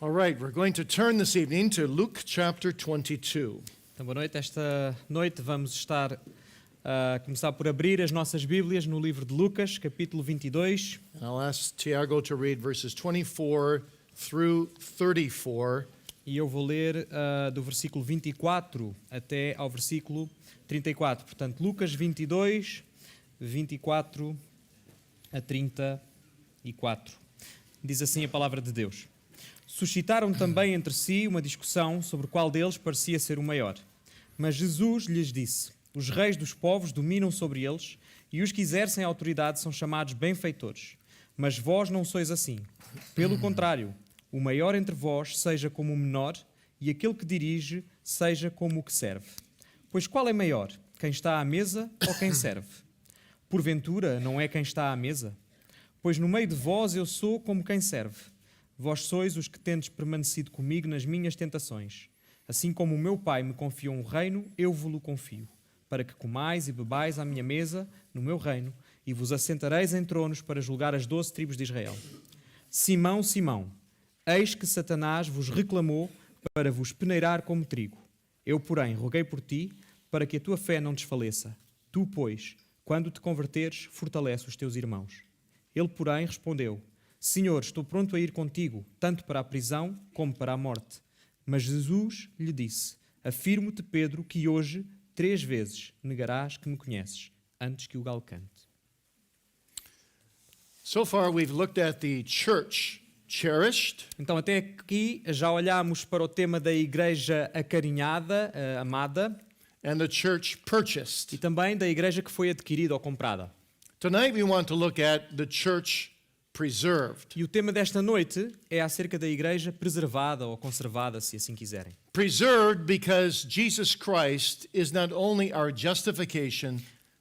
All right, we're going to turn this evening to Luke chapter 22. Então, boa noite. Esta noite vamos estar a começar por abrir as nossas Bíblias no livro de Lucas, capítulo 22. And I'll ask Tiago to read verses 24 through 34. E eu vou ler do versículo 24 até ao versículo 34. Portanto, Lucas 22, 24 a 34. Diz assim a palavra de Deus. Suscitaram também entre si uma discussão sobre qual deles parecia ser o maior. Mas Jesus lhes disse: os reis dos povos dominam sobre eles, e os que exercem autoridade são chamados benfeitores. Mas vós não sois assim. Pelo contrário, o maior entre vós seja como o menor, e aquele que dirige seja como o que serve. Pois qual é maior, quem está à mesa ou quem serve? Porventura, não é quem está à mesa? Pois no meio de vós eu sou como quem serve. Vós sois os que tendes permanecido comigo nas minhas tentações. Assim como o meu Pai me confiou um reino, eu vos-lo confio, para que comais e bebais à minha mesa, no meu reino, e vos assentareis em tronos para julgar as 12 tribos de Israel. Simão, Simão, eis que Satanás vos reclamou para vos peneirar como trigo. Eu, porém, roguei por ti, para que a tua fé não desfaleça. Tu, pois, quando te converteres, fortalece os teus irmãos. Ele, porém, respondeu: Senhor, estou pronto a ir contigo, tanto para a prisão como para a morte. Mas Jesus lhe disse: afirmo-te, Pedro, que hoje 3 vezes negarás que me conheces, antes que o galo cante. So far we've looked at the church cherished, Então, até aqui já olhámos para o tema da igreja acarinhada, amada, and the church purchased. e também da igreja que foi adquirida ou comprada. Tonight we want to look at the church preserved. E o tema desta noite é acerca da igreja preservada ou conservada, se assim quiserem. Preserved because Jesus Christ is not only our justification,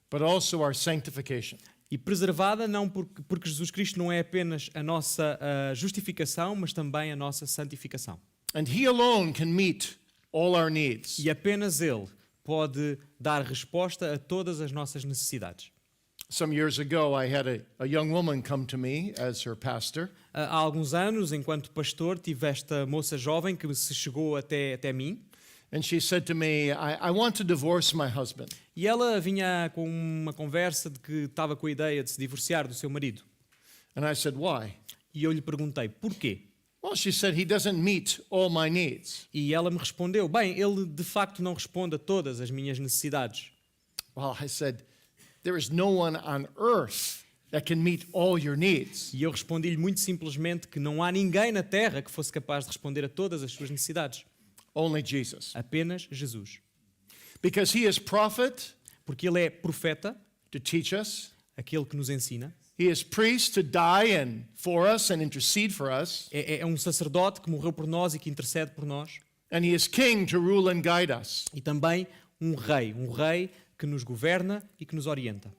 but also our sanctification. E preservada não porque Jesus Cristo não é apenas a nossa justificação, mas também a nossa santificação. And He alone can meet all our needs. E apenas Ele pode dar resposta a todas as nossas necessidades. Some years ago, I had a young woman come to me as her pastor, Há alguns anos, enquanto pastor, tive esta moça jovem que se chegou até mim. and she said to me, I want to divorce my husband. E ela vinha com uma conversa de que estava com a ideia de se divorciar do seu marido. And I said, why? E eu lhe perguntei, porquê? Well, she said, he doesn't meet all my needs. E ela me respondeu, bem, ele de facto não responde a todas as minhas necessidades. Well, I said, there is no one on earth that can meet all your needs. E eu respondi-lhe muito simplesmente que não há ninguém na terra que fosse capaz de responder a todas as suas necessidades. Only Jesus. Apenas Jesus. Because he is prophet Porque ele é profeta, to teach us. aquele que nos ensina. He is priest to die and for us and intercede for us. É um sacerdote que morreu por nós e que intercede por nós. And he is king to rule and guide us. E também um rei que nos governa e que nos orienta.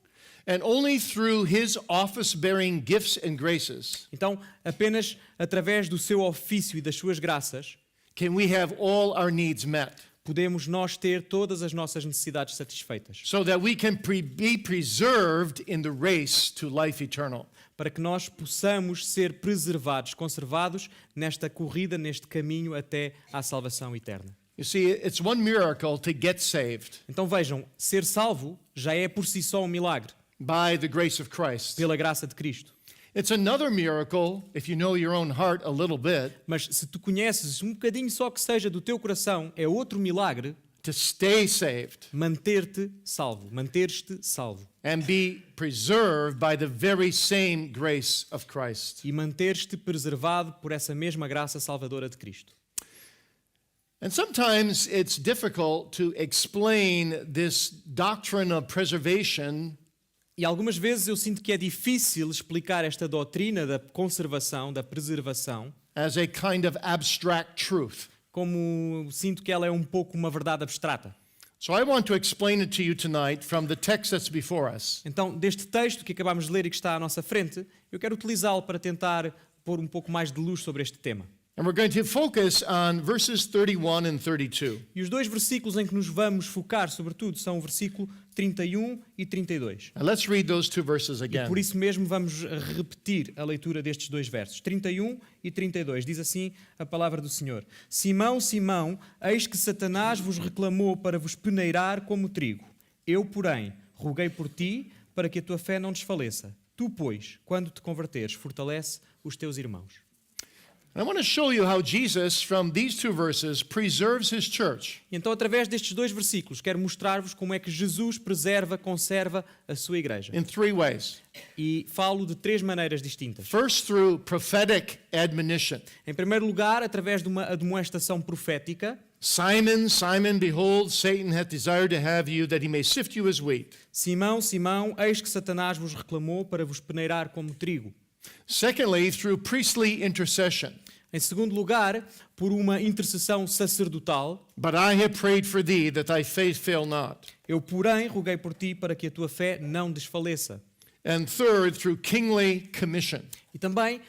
And only through his office-bearing gifts and graces Então, apenas através do seu ofício e das suas graças, can we have all our needs met, podemos nós ter todas as nossas necessidades satisfeitas. so that we can be preserved in the race to life eternal. Para que nós possamos ser preservados, conservados nesta corrida, neste caminho até à salvação eterna. You see, it's one miracle to get saved Então vejam, ser salvo já é por si só um milagre, by the grace of Christ. pela graça de Cristo. It's another miracle, if you know your own heart a little bit, Mas se tu conheces um bocadinho só que seja do teu coração, é outro milagre to stay saved manter-te salvo, manteres-te salvo. and be preserved by the very same grace of Christ. E manteres-te preservado por essa mesma graça salvadora de Cristo. And sometimes it's difficult to explain this doctrine of preservation E algumas vezes eu sinto que é difícil explicar esta doutrina da conservação, da preservação, as a kind of abstract truth. como sinto que ela é um pouco uma verdade abstrata. So I want to explain it to you tonight from the text that's before us. Então, deste texto que acabamos de ler e que está à nossa frente, eu quero utilizá-lo para tentar pôr um pouco mais de luz sobre este tema. And we're going to focus on verses 31 and 32. E os dois versículos em que nos vamos focar, sobretudo, são o versículo 31 e 32. And let's read those two verses E again. por isso mesmo vamos repetir a leitura destes dois versos. 31 e 32. Diz assim a palavra do Senhor. Simão, Simão, eis que Satanás vos reclamou para vos peneirar como trigo. Eu, porém, roguei por ti para que a tua fé não desfaleça. Tu, pois, quando te converteres, fortalece os teus irmãos. And I want to show you how Jesus, from these two verses, preserves his church. E então, através destes dois versículos, quero mostrar-vos como é que Jesus preserva, conserva a sua igreja. In three ways. E falo de três maneiras distintas. First, through prophetic admonition. Em primeiro lugar, através de uma admoestação profética. Simon, Simon, behold, Satan hath desired to have you, that he may sift you as wheat. Simão, Simão, eis que Satanás vos reclamou para vos peneirar como trigo. Secondly, through priestly intercession. Em segundo lugar, por uma intercessão sacerdotal. But I have prayed for thee, that thy faith fail not. Eu, porém, roguei por ti para que a tua fé não desfaleça. And third, through kingly commission. E também,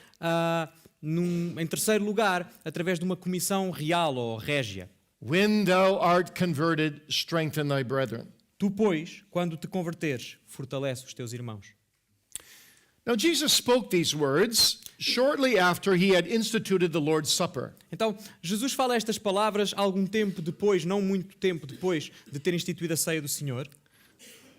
em terceiro lugar, através de uma comissão real ou régia. When thou art converted, strengthen thy brethren. Tu, pois, quando te converteres, fortalece os teus irmãos. Now, Jesus spoke these words shortly after he had instituted the Lord's Supper. Então, Jesus fala estas palavras algum tempo depois, não muito tempo depois de ter instituído a ceia do Senhor.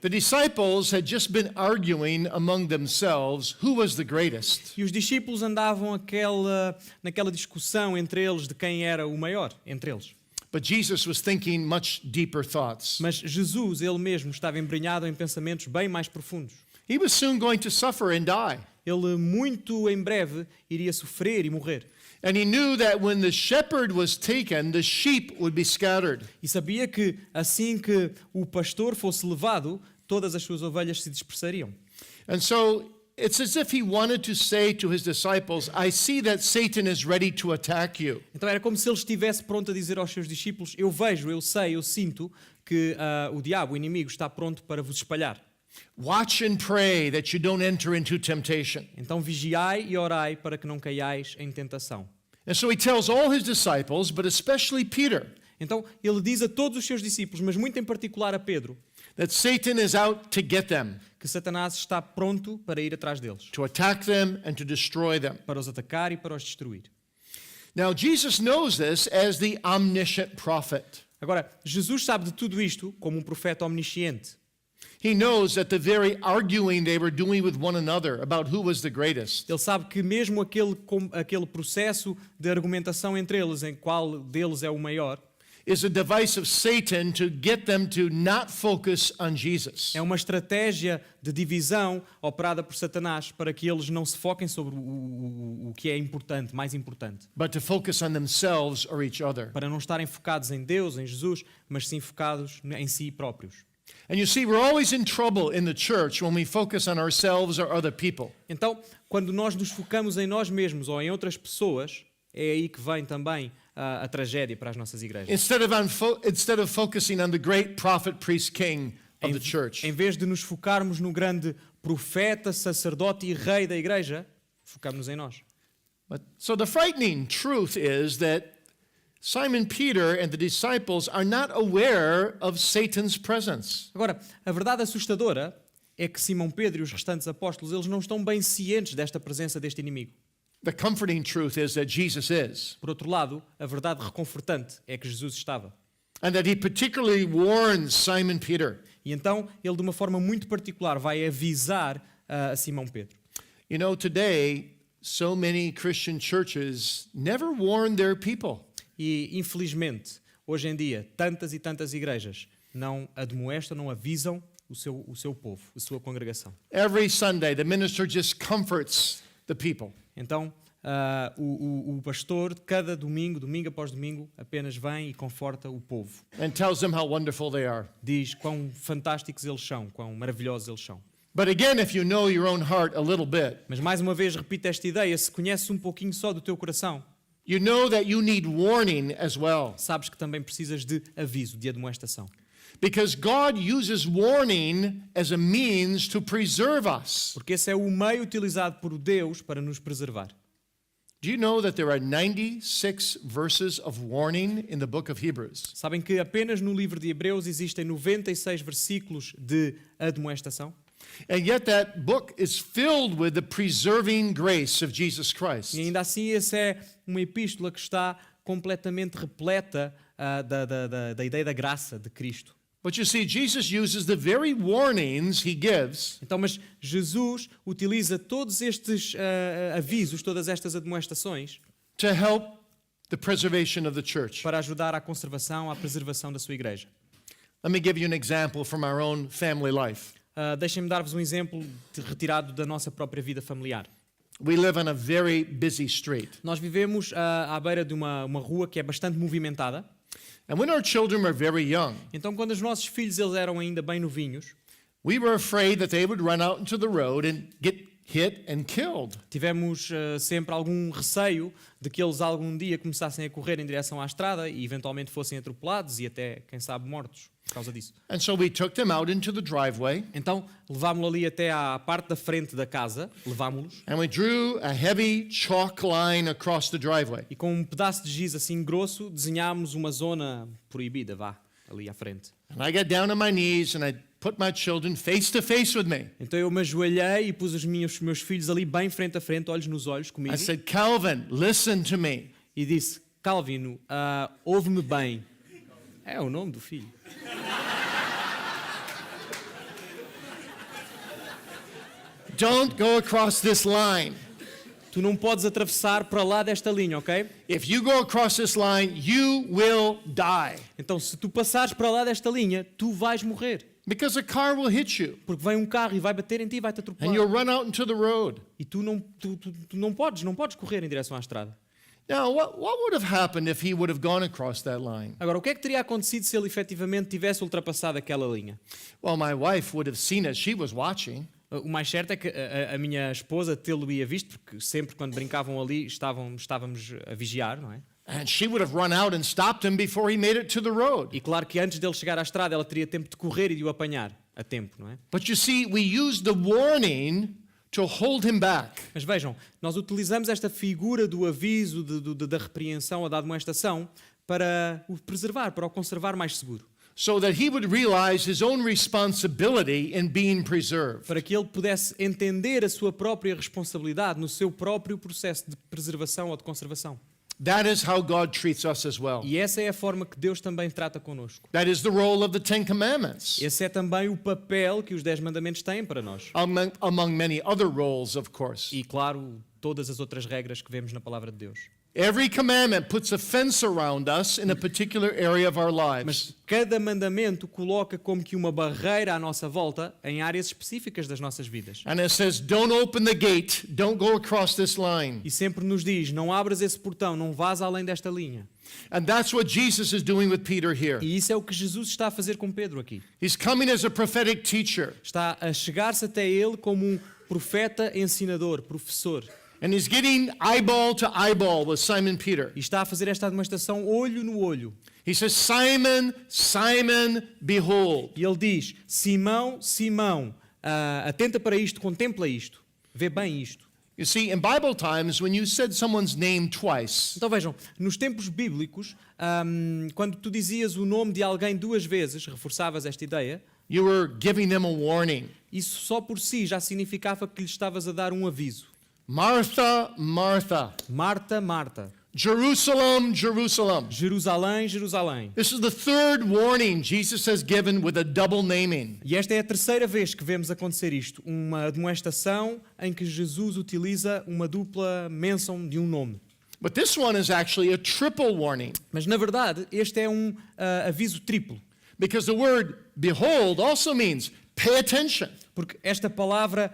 The disciples had just been arguing among themselves who was the greatest. E os discípulos andavam naquela discussão entre eles de quem era o maior entre eles. But Jesus was thinking much deeper thoughts. Mas Jesus, ele mesmo, estava embrenhado em pensamentos bem mais profundos. He was soon going to suffer and die. Ele muito em breve iria sofrer e morrer. And he knew that when the shepherd was taken, the sheep would be scattered. E sabia que assim que o pastor fosse levado, todas as suas ovelhas se dispersariam. And so it's as if he wanted to say to his disciples, I see that Satan is ready to attack you. Então era como se ele estivesse pronto a dizer aos seus discípulos: eu vejo, eu sei, eu sinto que o diabo, o inimigo, está pronto para vos espalhar. Watch and pray that you don't enter into temptation. Então vigiai e orai para que não caiais em tentação. And so he tells all his disciples, but especially Peter, Então ele diz a todos os seus discípulos, mas muito em particular a Pedro, that Satan is out to get them, que Satanás está pronto para ir atrás deles, to attack them and to destroy them. para os atacar e para os destruir. Now, Jesus knows this as the omniscient prophet. Agora, Jesus sabe de tudo isto como um profeta omnisciente. He knows that the very arguing they were doing with one another about who was the greatest Ele sabe que mesmo aquele processo de argumentação entre eles, em qual deles é o maior, is a device of Satan to get them to not focus on Jesus, é uma estratégia de divisão operada por Satanás para que eles não se foquem sobre o que é importante, mais importante. but to focus on themselves or each other. Para não estarem focados em Deus, em Jesus, mas sim focados em si próprios. And you see, we're always in trouble in the church when we focus on ourselves or other people. Então, quando nós nos focamos em nós mesmos ou em outras pessoas, é aí que vem também a tragédia para as nossas igrejas. Instead of focusing on the great prophet, priest, king of the church. Em vez de nos focarmos no grande profeta, sacerdote e rei da igreja, focamos em nós. So the frightening truth is that Simon Peter and the disciples are not aware of Satan's presence. Agora, a verdade assustadora é que Simão Pedro e os restantes apóstolos, eles não estão bem cientes desta presença deste inimigo. The comforting truth is that Jesus is, Por outro lado, a verdade reconfortante é que Jesus estava. and that he particularly warns Simon Peter. E então, ele de uma forma muito particular vai avisar a Simão Pedro. You know, today, so many Christian churches never warn their people. E, infelizmente, hoje em dia, tantas e tantas igrejas não admoestam, não avisam o seu povo, a sua congregação. Every Sunday, the minister just comforts the people. Então, o pastor, cada domingo, domingo após domingo, apenas vem e conforta o povo. And tells them how wonderful they are. Diz quão fantásticos eles são, quão maravilhosos eles são. But again, if you know your own heart a little bit, Mas, mais uma vez, repito esta ideia, se conheces um pouquinho só do teu coração, you know that you need warning as well. sabes que também precisas de aviso, de admoestação. Because God uses warning as a means to preserve us. Porque esse é o meio utilizado por Deus para nos preservar. Do you know that there are 96 verses of warning in the book of Hebrews? Sabem que apenas no livro de Hebreus existem 96 versículos de admoestação? And yet that book is filled with the preserving grace of Jesus Christ. E ainda assim, essa é uma epístola que está completamente repleta da ideia da graça de Cristo. But you see, Jesus uses the very warnings he gives Então, mas Jesus utiliza todos estes avisos, todas estas admoestações, to help the preservation of the church. para ajudar à conservação, à preservação da sua igreja. Let me give you an example from our own family life. Deixem-me dar-vos um exemplo retirado da nossa própria vida familiar. We live on a very busy street. Nós vivemos à beira de uma rua que é bastante movimentada. And when our children were very young, Então, quando os nossos filhos eles eram ainda bem novinhos, we were afraid that they would run out into the road and get hit and killed. tivemos sempre algum receio de que eles algum dia começassem a correr em direção à estrada e eventualmente fossem atropelados e até, quem sabe, mortos por causa disso. And so we took them out into the driveway Então, levámo-lo ali até à parte da frente da casa, levámo-los, and we drew a heavy chalk line across the driveway. e com um pedaço de giz assim grosso, desenhámos uma zona proibida, ali à frente. And I got down on my knees and I put my children face to face with me. Então eu me ajoelhei e pus os meus filhos ali bem frente a frente, olhos nos olhos comigo, I said, Calvin, listen to me. e disse: Calvino, ouve-me bem. É o nome do filho. Don't go across this line. Tu não podes atravessar para lá desta linha, ok? If you go across this line, you will die. Então, se tu passares para lá desta linha, tu vais morrer. Because a car will hit you Porque vem um carro e vai bater em ti e vai-te and atropelar. you'll run out into the road. E tu não podes correr em direção à estrada. Now, what would have happened if he would have gone across that line? Agora, o que é que teria acontecido se ele efetivamente tivesse ultrapassado aquela linha? Well, my wife would have seen us. She was watching. O mais certo é que a minha esposa tê-lo ia visto, porque sempre quando brincavam ali estávamos a vigiar, não é? And she would have run out and stopped him before he made it to the road. E claro que antes dele chegar à estrada ela teria tempo de correr e de o apanhar a tempo, não é? But you see, we used the warning to hold him back. Mas vejam, nós utilizamos esta figura do aviso, da repreensão ou da admoestação para o preservar, para o conservar mais seguro. So that he would realize his own responsibility in being preserved. Para que ele pudesse entender a sua própria responsabilidade no seu próprio processo de preservação ou de conservação. That is how God treats us as well. E essa é a forma que Deus também trata connosco. That is the role of the Ten Commandments, Esse é também o papel que os 10 mandamentos têm para nós. among many other roles, of course. E claro, todas as outras regras que vemos na palavra de Deus. Every commandment puts a fence around us in a particular area of our lives. Mas cada mandamento coloca como que uma barreira à nossa volta em áreas específicas das nossas vidas. And it says, don't open the gate, don't go across this line. E sempre nos diz, não abras esse portão, não vás além desta linha. And that's what Jesus is doing with Peter here. E isso é o que Jesus está a fazer com Pedro aqui. He's coming as a prophetic teacher, Está a chegar-se até ele como um profeta ensinador, professor. and he's getting eyeball to eyeball with Simon Peter. E está a fazer esta demonstração olho no olho. He says, Simon, Simon, behold. E ele diz, Simão, Simão, atenta para isto, contempla isto, vê bem isto. You see, in Bible times, when you said someone's name twice, Então vejam, nos tempos bíblicos, quando tu dizias o nome de alguém duas vezes, reforçavas esta ideia, you were giving them a warning. isso só por si já significava que lhe estavas a dar um aviso. Martha, Martha. Marta, Marta. Jerusalem, Jerusalem. Jerusalém, Jerusalém. This is the third warning Jesus has given with a double naming. E esta é a terceira vez que vemos acontecer isto, uma demonstração em que Jesus utiliza uma dupla menção de um nome. But this one is actually a triple warning, Mas na verdade, este é um aviso triplo, because the word behold also means pay attention. porque esta palavra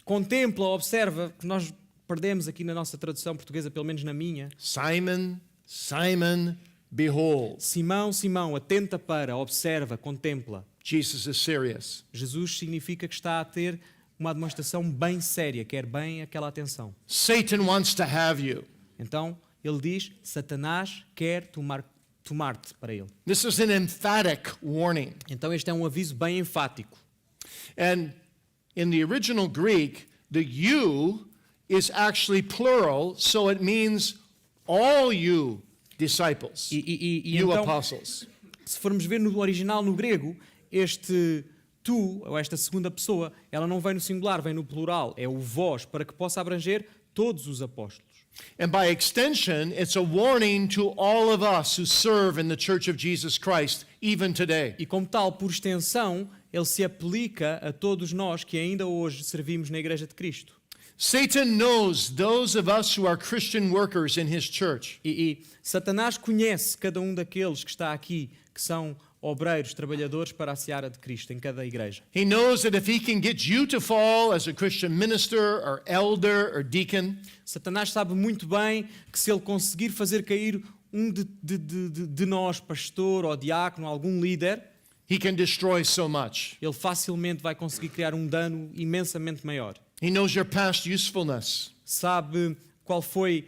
contempla, observa, que nós perdemos aqui na nossa tradução portuguesa, pelo menos na minha. Simon, Simon, behold. Simão, Simão, atenta para, observa, contempla. Jesus is serious. Jesus significa que está a ter uma demonstração bem séria, quer bem aquela atenção. Satan wants to have you. Então, ele diz, Satanás quer tomar-te para ele. This is an emphatic warning. Então este é um aviso bem enfático. And in the original Greek, the you is actually plural, so it means all you disciples, you então, apostles. se formos ver no original, no grego, este tu, ou esta segunda pessoa, ela não vem no singular, vem no plural, é o vós, para que possa abranger todos os apóstolos. And by extension, it's a warning to all of us who serve in the Church of Jesus Christ, even today. E como tal, por extensão, ele se aplica a todos nós que ainda hoje servimos na Igreja de Cristo. Satan knows those of us who are Christian workers in his church. E Satanás conhece cada um daqueles que está aqui, que são obreiros, trabalhadores para a seara de Cristo em cada igreja. He knows that if he can get you to fall as a Christian minister or elder or deacon, Satanás sabe muito bem que se ele conseguir fazer cair um de nós, pastor ou diácono, algum líder, he can destroy so much. ele facilmente vai conseguir criar um dano imensamente maior. He knows your past usefulness. Sabe qual foi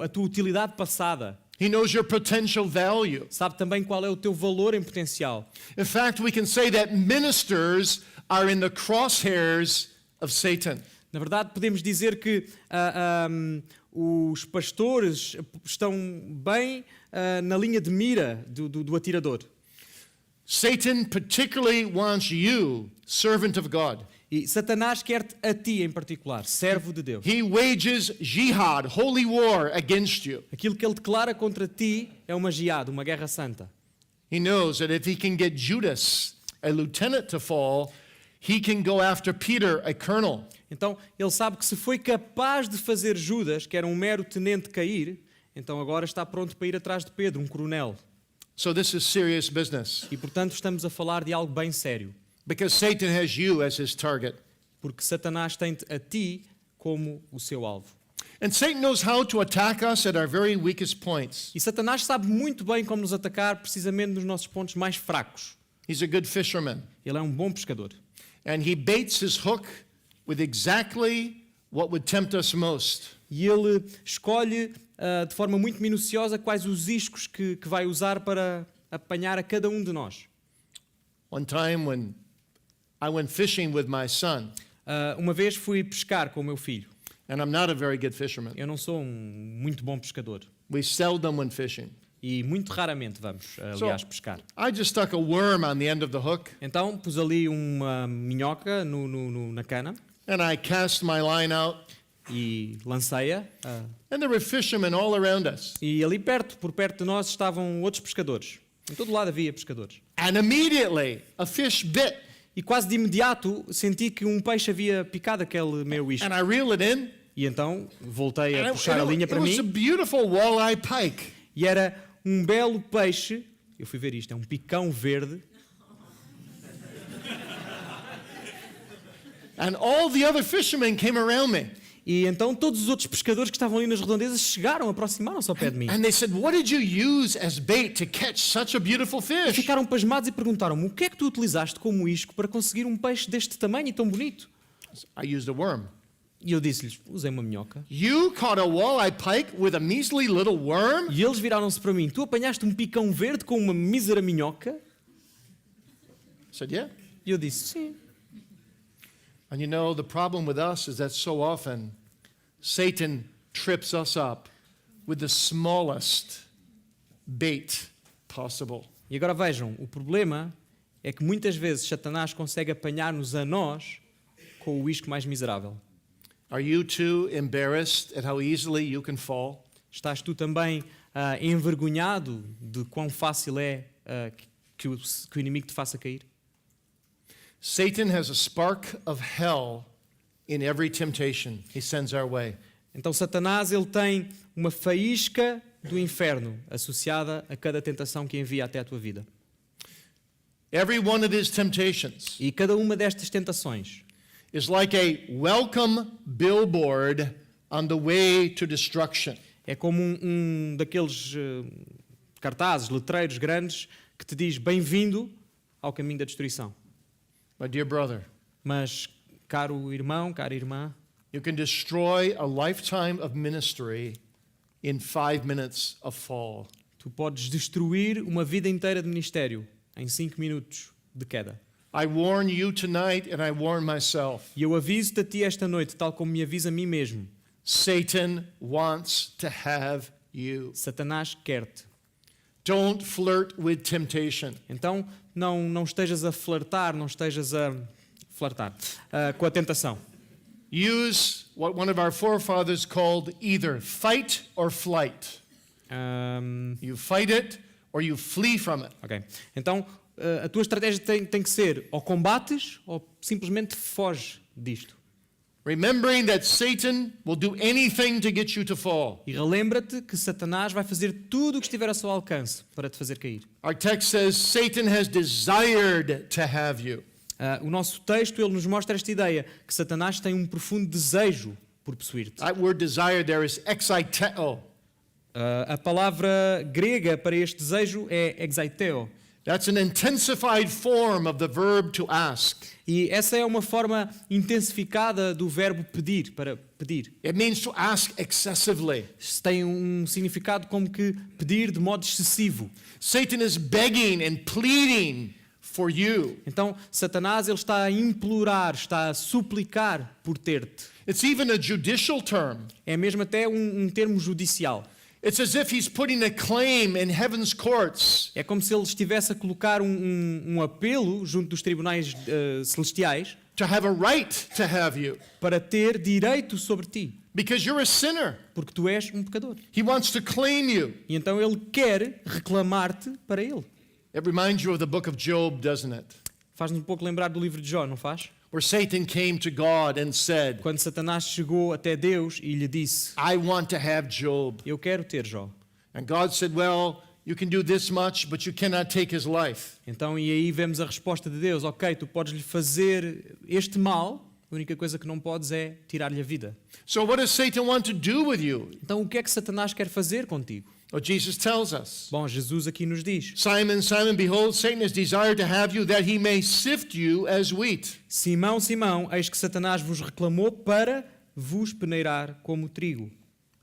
a tua utilidade passada. He knows your potential value. Sabe também qual é o teu valor em potencial. In fact, we can say that ministers are in the crosshairs of Satan. Na verdade, podemos dizer que os pastores estão bem na linha de mira do atirador. Satan particularly wants you, servant of God. E Satanás quer-te a ti em particular, servo de Deus. He wages jihad, holy war, against you. Aquilo que ele declara contra ti é uma jihad, uma guerra santa. He knows that if he can get Judas, a lieutenant, to fall, he can go after Peter, a colonel. Então, ele sabe que se foi capaz de fazer Judas, que era um mero tenente, cair, então agora está pronto para ir atrás de Pedro, um coronel. So this is serious business, E, portanto, estamos a falar de algo bem sério. because Satan has you as his target. Porque Satanás tem-te a ti como o seu alvo. And Satan knows how to attack us at our very weakest points. E Satanás sabe muito bem como nos atacar precisamente nos nossos pontos mais fracos. He's a good fisherman, Ele é um bom pescador. and he baits his hook with exactly what would tempt us most. E ele escolhe de forma muito minuciosa quais os iscos que vai usar para apanhar a cada um de nós. One time when I went fishing with my son, Uma vez fui pescar com o meu filho. and I'm not a very good fisherman. Eu não sou um muito bom pescador. We seldom went fishing. E muito raramente vamos, aliás, pescar. I just stuck a worm on the end of the hook, Então pus ali uma minhoca na cana and I cast my line out, e lancei-a. and there were fishermen all around us. E ali por perto de nós, estavam outros pescadores. Em todo lado havia pescadores. And immediately, a fish bit, E quase de imediato senti que um peixe havia picado aquele meu isco. and I reel it in, E então voltei and a puxar a linha it para was a mim. beautiful walleye pike. E era um belo peixe. Eu fui ver isto, é um picão verde. And all the other fishermen came around me. E então todos os outros pescadores que estavam ali nas redondezas chegaram, aproximaram-se ao pé de mim. And they said, "What did you use as bait to catch such a beautiful E fish?" ficaram pasmados e perguntaram-me: o que é que tu utilizaste como isco para conseguir um peixe deste tamanho e tão bonito? I used a worm. E eu disse-lhes: usei uma minhoca. You caught a walleye pike with a measly little worm? E eles viraram-se para mim: tu apanhaste um picão verde com uma mísera minhoca? I said, "Yeah." E eu disse: sim. And you know, the problem with us is that so often Satan trips us up with the smallest bait possible. E agora vejam, o problema é que muitas vezes Satanás consegue apanhar-nos a nós com o isco mais miserável. Are you too embarrassed at how easily you can fall? Estás tu também envergonhado de quão fácil é que o inimigo te faça cair? Satan has a spark of hell in every temptation he sends our way. Então Satanás ele tem uma faísca do inferno associada a cada tentação que envia até a tua vida. Every one of his temptations E cada uma destas tentações is like a welcome billboard on the way to destruction. é como um daqueles cartazes, letreiros grandes que te diz bem-vindo ao caminho da destruição. My dear brother, Mas, caro irmão, cara irmã, you can destroy a lifetime of ministry in 5 minutes of fall. tu podes destruir uma vida inteira de ministério em 5 minutos de queda. I warn you tonight and I warn myself. E eu aviso-te a ti esta noite, tal como me aviso a mim mesmo. Satan wants to have you. Satanás quer-te. Don't flirt with temptation. Então não estejas a flertar, não estejas a flertar com a tentação. Use what one of our forefathers called either fight or flight. You fight it or you flee from it. Ok. Então a tua estratégia tem que ser ou combates ou simplesmente foge disto. Remembering that Satan will do anything to get you to fall. E relembra-te que Satanás vai fazer tudo o que estiver ao seu alcance para te fazer cair. Our text says Satan has desired to have you. O nosso texto ele nos mostra esta ideia que Satanás tem um profundo desejo por possuir-te. That word desire there is exaiteo. A palavra grega para este desejo é exaiteo. That's an intensified form of the verb to ask. E essa é uma forma intensificada do verbo pedir, para pedir. It means to ask excessively. Tem um significado como que pedir de modo excessivo. Satan is begging and pleading for you. Então, Satanás ele está a implorar, está a suplicar por ter-te. It's even a judicial term. É mesmo até um termo judicial. It's as if he's putting a claim in heaven's courts. É como se ele estivesse a colocar um apelo junto dos tribunais celestiais To have a right to have you. para ter direito sobre ti, Because you're a sinner. porque tu és um pecador. He wants to claim you. E então ele quer reclamar-te para ele. It reminds you of the book of Job, doesn't it? Faz-nos um pouco lembrar do livro de Jó, não faz? Where Satan came to God and said, Quando Satanás chegou até Deus e lhe disse: I want to have Job. Eu quero ter Jó. And God said, well, you can do this much, but you cannot take his life. Então, e aí vemos a resposta de Deus: ok, tu podes lhe fazer este mal, a única coisa que não podes é tirar-lhe a vida. So what does Satan want to do with you? Então, o que é que Satanás quer fazer contigo? Well, Jesus tells us. Bom, Jesus aqui nos diz: Simon, Simon, behold, Satan has desired to have you that he may sift you as wheat. Simão, Simão, eis que Satanás vos reclamou para vos peneirar como trigo.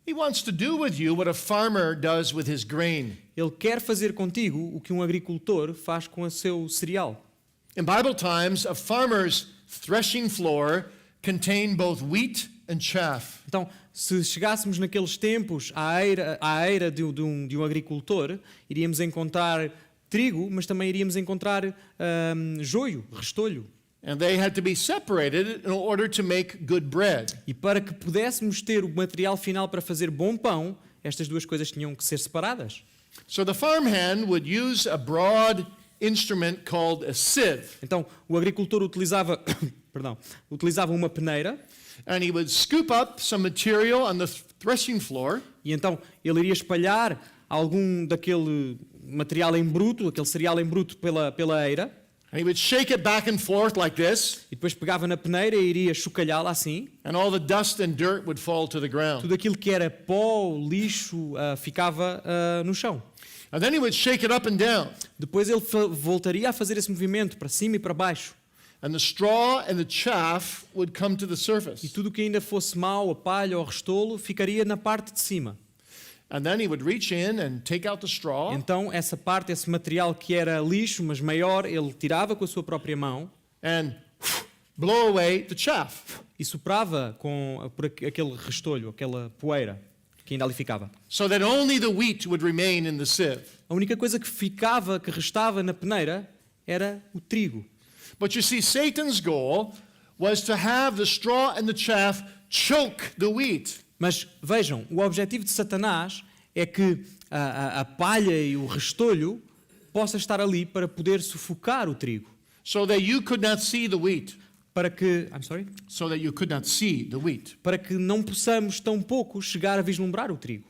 He wants to do with you what a farmer does with his grain. Ele quer fazer contigo o que um agricultor faz com o seu cereal. In Bible times, a farmer's threshing floor contained both wheat and chaff. Então, se chegássemos naqueles tempos à eira de um agricultor, iríamos encontrar trigo, mas também iríamos encontrar joio, restolho. And they had to be separated in order to make good bread. E para que pudéssemos ter o material final para fazer bom pão, estas duas coisas tinham que ser separadas. So the farmhand would use a broad instrument called a sieve, Então, o agricultor utilizava uma peneira, and he would scoop up some material on the threshing floor, e então ele iria espalhar algum daquele material em bruto, aquele cereal em bruto pela eira, and he would shake it back and forth like this, e depois pegava na peneira e iria chocalhá-la assim. and all the dust and dirt would fall to the ground. Tudo aquilo que era pó, lixo, ficava no chão. And then he would shake it up and down, Depois ele voltaria a fazer esse movimento para cima e para baixo. and the straw and the chaff would come to the E surface. tudo o que ainda fosse mau, a palha ou restolo, ficaria na parte de cima. And then he would reach in and take out the straw, Então, essa parte, esse material que era lixo, mas maior, ele tirava com a sua própria mão and blow away the chaff. e soprava por aquele restolho, aquela poeira que ainda ali ficava. So that only the wheat would remain in the sieve. A única coisa que restava na peneira, era o trigo. But you see, Satan's goal was to have the straw and the chaff choke the wheat. Mas vejam, o objetivo de Satanás é que a palha e o restolho possa estar ali para poder sufocar o trigo. So that you could not see the wheat. So that you could not see the wheat. Para que não possamos tão pouco chegar a vislumbrar o trigo.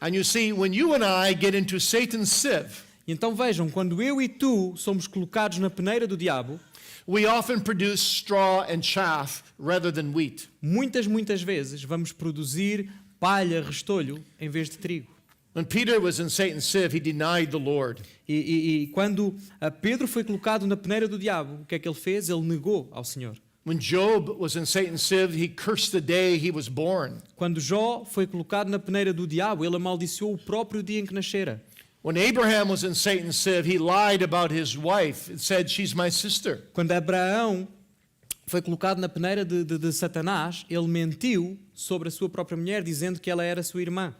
And you see, when you and I get into Satan's sieve, E então vejam, quando eu e tu somos colocados na peneira do diabo, we often produce straw and chaff rather than wheat. muitas vezes vamos produzir palha, restolho, em vez de trigo. When Peter was in Satan's sieve, he denied the Lord. E quando Pedro foi colocado na peneira do diabo, o que é que ele fez? Ele negou ao Senhor. When Job was in Satan's sieve, he cursed the day he was born. Quando Jó foi colocado na peneira do diabo, ele amaldiçoou o próprio dia em que nascera. When Abraham was in Satan's sieve, he lied about his wife. It said, she's my sister. Quando Abraão foi colocado na peneira de Satanás, ele mentiu sobre a sua própria mulher, dizendo que ela era sua irmã.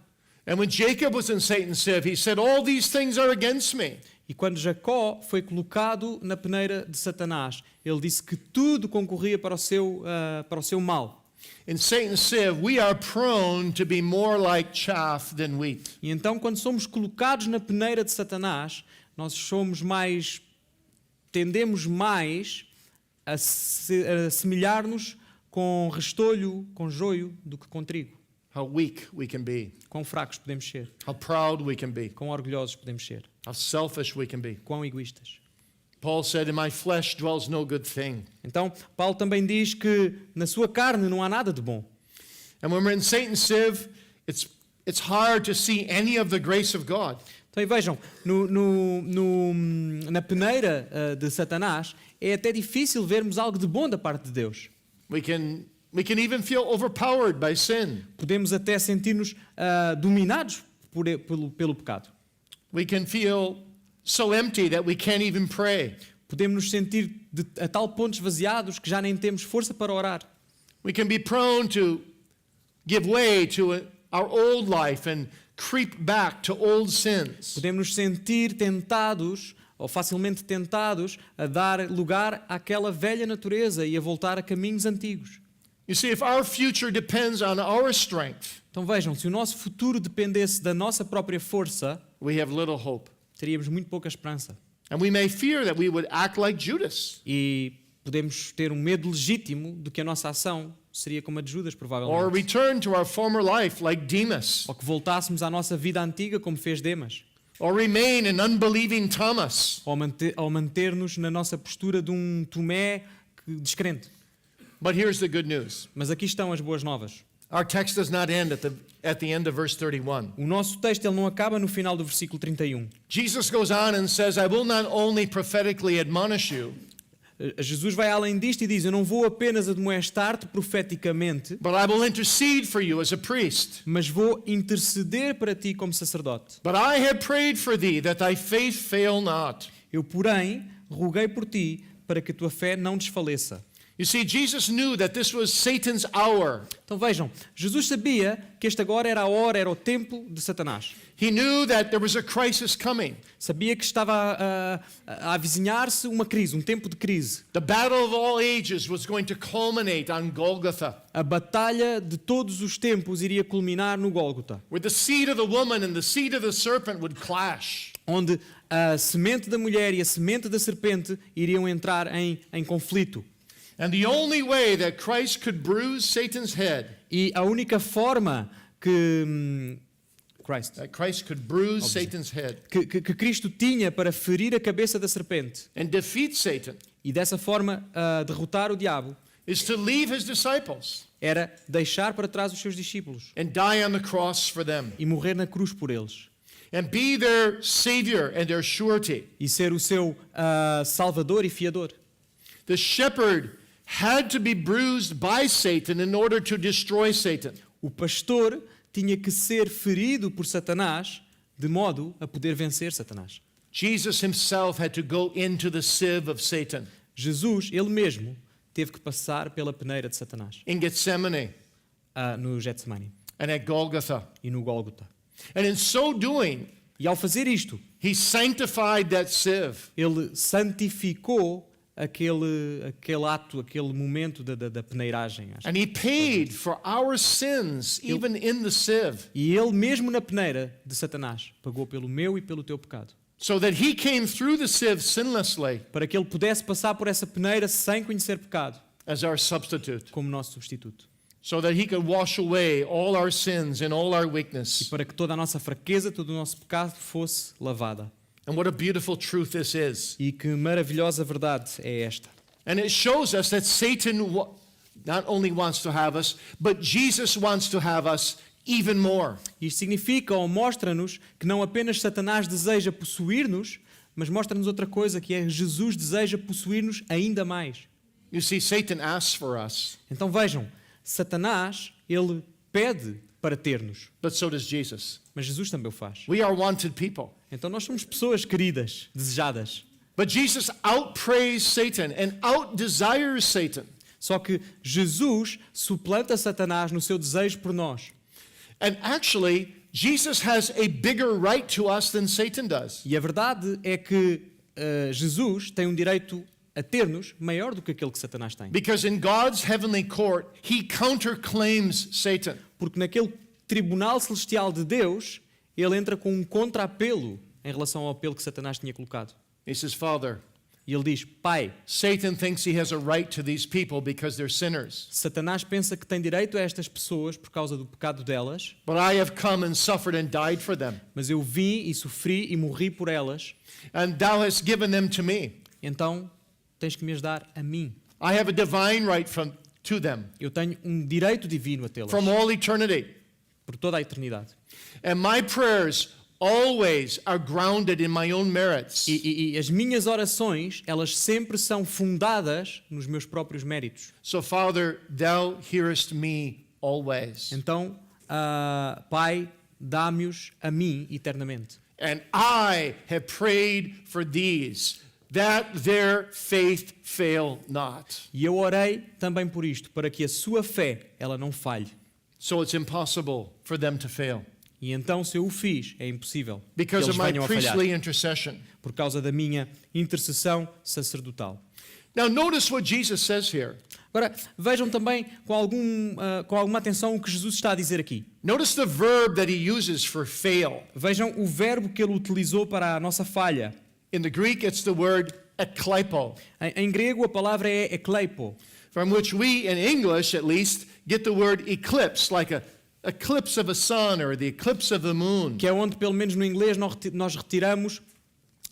And when Jacob was in Satan's sieve, he said, all these things are against me. E quando Jacó foi colocado na peneira de Satanás, ele disse que tudo concorria para o seu mal. In Satan's sieve, we are prone to be more like chaff than wheat. E então, quando somos colocados na peneira de Satanás, nós tendemos mais a assemelhar-nos com restolho, com joio, do que com trigo. How weak we can be. Quão fracos podemos ser, How proud we can be. quão orgulhosos podemos ser, How selfish we can be. quão egoístas. Paul said, in my flesh dwells no good thing. Então, Paulo também diz que na sua carne não há nada de bom. And when we're in Satan's sieve, it's hard to see any of the grace of God. Então, e vejam, na peneira de Satanás, é até difícil vermos algo de bom da parte de Deus. We can even feel overpowered by sin. Podemos até sentir-nos dominados pelo pecado. We can feel so empty that we can't even pray. Podemos nos sentir a tal ponto esvaziados que já nem temos força para orar. We can be prone to give way to our old life and creep back to old sins. Podemos nos sentir tentados, ou facilmente tentados, a dar lugar àquela velha natureza e a voltar a caminhos antigos. You see, if our future depends on our strength, Então vejam, se o nosso futuro dependesse da nossa própria força, we have little hope. teríamos muito pouca esperança. And we may fear that we would act like Judas, E podemos ter um medo legítimo de que a nossa ação seria como a de Judas, or provavelmente. return to our former life like Demas, Ou que voltássemos à nossa vida antiga como fez Demas. or remain in unbelieving Thomas. Ou manter-nos na nossa postura de um Tomé descrente. But here's the good news. Mas aqui estão as boas novas. Our text does not end at the end of verse 31. O nosso texto ele não acaba no final do versículo 31. Jesus goes on and says, I will not only prophetically admonish you, Jesus vai além disto e diz: eu não vou apenas admoestar-te profeticamente, but I will intercede for you as a priest. mas vou interceder para ti como sacerdote. But I have prayed for thee that thy faith fail not. Eu, porém, roguei por ti para que a tua fé não desfaleça. You see, Jesus knew that this was Satan's hour. Então vejam, Jesus sabia que este agora era a hora, era o tempo de Satanás. He knew that there was a crisis coming. Sabia que estava a avizinhar-se uma crise, um tempo de crise. The battle of all ages was going to culminate on Golgotha, A batalha de todos os tempos iria culminar no Gólgota, where the seed of the woman and the seed of the serpent would clash. onde a semente da mulher e a semente da serpente iriam entrar em conflito. And the only way that Christ could bruise Satan's head, E a única forma que Christ could bruise Satan's head que Cristo tinha para ferir a cabeça da serpente and defeat Satan e dessa forma derrotar o diabo is to leave his disciples era deixar para trás os seus discípulos and die on the cross for them e morrer na cruz por eles and be their savior and their surety. e ser o seu salvador e fiador. The shepherd had to be bruised by Satan in order to destroy Satan. O pastor tinha que ser ferido por Satanás de modo a poder vencer Satanás. Jesus himself had to go into the sieve of Satan Jesus, ele mesmo, teve que passar pela peneira de Satanás in Gethsemane no Getsemane and at Golgotha. e no Gólgota. And in so doing, E ao fazer isto, he sanctified that sieve. ele santificou aquele ato, aquele momento da peneiragem. Acho. And he paid for our sins even in the sieve, E ele mesmo na peneira de Satanás pagou pelo meu e pelo teu pecado. so that he came through the sieve sinlessly Para que ele pudesse passar por essa peneira sem conhecer pecado, as our substitute, como nosso substituto. so that he could wash away all our sins and all our weakness. Para que toda a nossa fraqueza, todo o nosso pecado fosse lavada. And what a beautiful truth this is. E que maravilhosa verdade é esta. And it shows us that Satan not only wants to have us, but Jesus wants to have us even more. Isto significa ou mostra-nos que não apenas Satanás deseja possuir-nos, mas mostra-nos outra coisa, que é Jesus deseja possuir-nos ainda mais. You see, Satan asks for us. Então vejam, Satanás, ele pede para ter-nos. but so does Jesus. Mas Jesus também o faz. We are wanted people. Então nós somos pessoas queridas, desejadas. But Jesus outprays Satan and outdesires Satan. Só que Jesus suplanta Satanás no seu desejo por nós. And actually, Jesus has a bigger right to us than Satan does. E a verdade é que Jesus tem um direito a ter-nos maior do que aquele que Satanás tem. Because in God's heavenly court, he counterclaims Satan. Porque naquele tribunal celestial de Deus, ele entra com um contra-apelo em relação ao apelo que Satanás tinha colocado. He says, Father, E ele diz: Pai, Satan thinks he has a right to these people because they're sinners. Satanás pensa que tem direito a estas pessoas por causa do pecado delas, But I have come and suffered and died for them. mas eu vim e sofri e morri por elas, And thou hast given them to me. então tens que me as dar a mim. I have a divine right to them Eu tenho um direito divino a tê-las from all eternity. por toda a eternidade. And my prayers always are grounded in my own merits. E as minhas orações, elas sempre são fundadas nos meus próprios méritos. So, Father, thou hearest me always. Então, Pai, dá-me-os a mim eternamente. And I have prayed for these, that their faith fail not. E eu orei também por isto, para que a sua fé, ela não falhe. So it's impossible for them to fail. E então, se eu o fiz, é impossível que Because eles of my venham a falhar, priestly intercession. por causa da minha intercessão sacerdotal. Now notice what Jesus says here. Agora, vejam também com alguma atenção o que Jesus está a dizer aqui. Notice the verb that he uses for fail. Vejam o verbo que ele utilizou para a nossa falha. In the Greek, it's the word ekleipo, Em grego, a palavra é ekleipo, from which we, in English at least, get the word eclipse, like a eclipse of a sun or the eclipse of the moon. que é onde, pelo menos no inglês, nós retiramos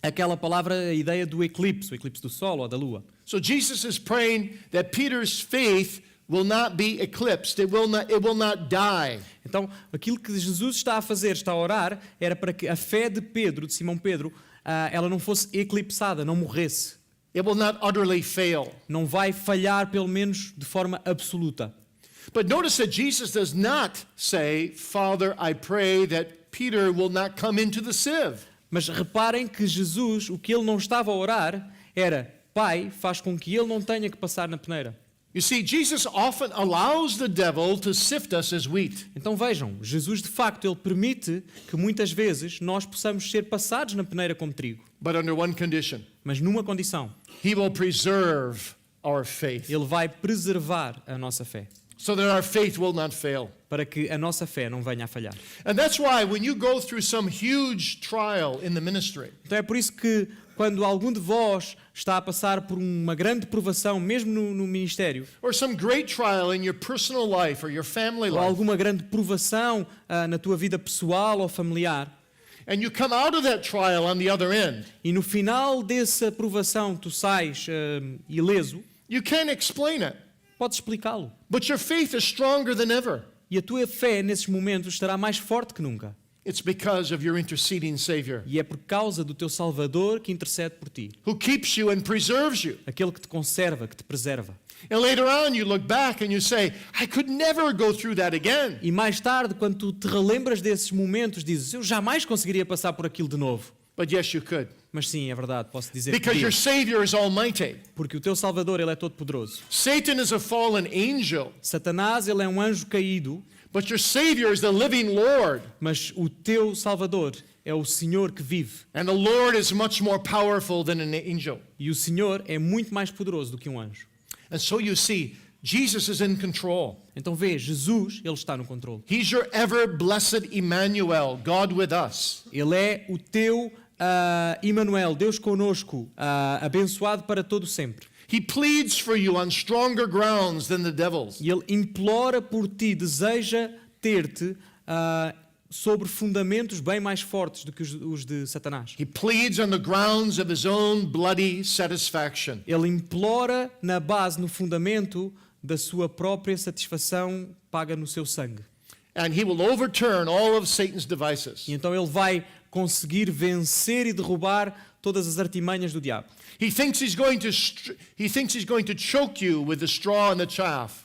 aquela palavra, a ideia do eclipse, o eclipse do sol ou da lua. So Jesus is praying that Peter's faith will not be eclipsed. It will not die. Então, aquilo que Jesus está a fazer, está a orar, era para que a fé de Pedro, de Simão Pedro, ela não fosse eclipsada, não morresse. It will not utterly fail. Não vai falhar, pelo menos de forma absoluta. But notice that Jesus does not say, Father, I pray that Peter will not come into the sieve. Mas reparem que Jesus, o que ele não estava a orar, era: Pai, faz com que ele não tenha que passar na peneira. You see, Jesus often allows the devil to sift us as wheat. Então vejam, Jesus de facto, ele permite que muitas vezes nós possamos ser passados na peneira como trigo. But under one condition, Mas numa condição: he will preserve our faith ele vai preservar a nossa fé, so that our faith will not fail. para que a nossa fé não venha a falhar. And that's why when you go through some huge trial in the ministry, Então é por isso que quando algum de vós está a passar por uma grande provação, mesmo no ministério, or some great trial in your personal life or your family ou life, alguma grande provação na tua vida pessoal ou familiar, and you come out of that trial on the other end, e no final dessa provação tu sais ileso, you can't explain it, podes explicá-lo. but your faith is stronger than ever. E a tua fé nesses momentos estará mais forte que nunca. It's because of your interceding Savior, E é por causa do teu Salvador que intercede por ti. who keeps you and preserves you. Aquele que te conserva, que te preserva. And later on, you look back and you say, I could never go through that again. E mais tarde, quando tu te relembras desses momentos, dizes: eu jamais conseguiria passar por aquilo de novo. But yes, you could. Mas sim, é verdade, posso dizer que Because your podia. Savior is almighty. Porque o teu Salvador, ele é todo poderoso. Satan is a fallen angel, Satanás, ele é um anjo caído, but your Savior is the living Lord. mas o teu Salvador é o Senhor que vive. And the Lord is much more powerful than an angel. E o Senhor é muito mais poderoso do que um anjo. And so you see, Jesus is in control. Então vê, Jesus, ele está no controle. He's your ever blessed Emmanuel, God with us. Ele é o teu Emmanuel, Deus conosco, abençoado para todo sempre. He pleads for you on stronger grounds than the devil's. E ele implora por ti, deseja ter-te sobre fundamentos bem mais fortes do que os de Satanás. He pleads on the grounds of his own bloody satisfaction. Ele implora na base, no fundamento da sua própria satisfação paga no seu sangue. And he will overturn all of Satan's devices. E então ele vai conseguir vencer e derrubar todas as artimanhas do diabo. He thinks he's going to choke you with the straw and the chaff.